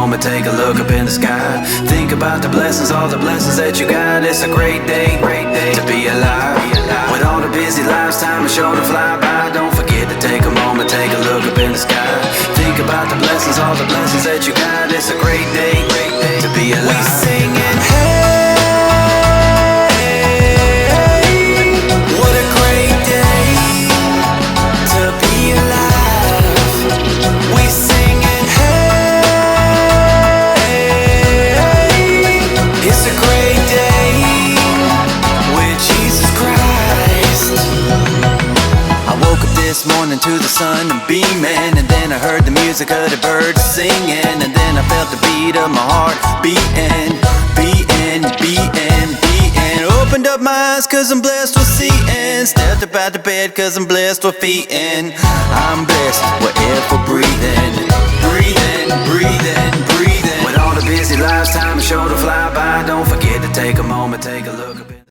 moment, take a look up in the sky. Think about the blessings, all the blessings that you got. It's a great day to be alive. With all the busy lives, time is sure to fly by. Don't forget to take a moment, take a look up in the sky. Think about the blessings, all the blessings that you got. It's a great day to be alive. We singing, hey, what a great day to be alive. We singing, hey, it's a great day with Jesus Christ. I woke up this morning to the sun and beaming, and then I heard the music of the birds singing, and then I felt the beat of my heart beating, beating, beating, beating. Opened up my eyes cause I'm blessed with seeing, stepped up out the bed cause I'm blessed with feeling. I'm blessed with air for breathing, breathing, breathing, breathing. With all the busy lives, time is sure to fly by. Don't forget to take a moment, take a look.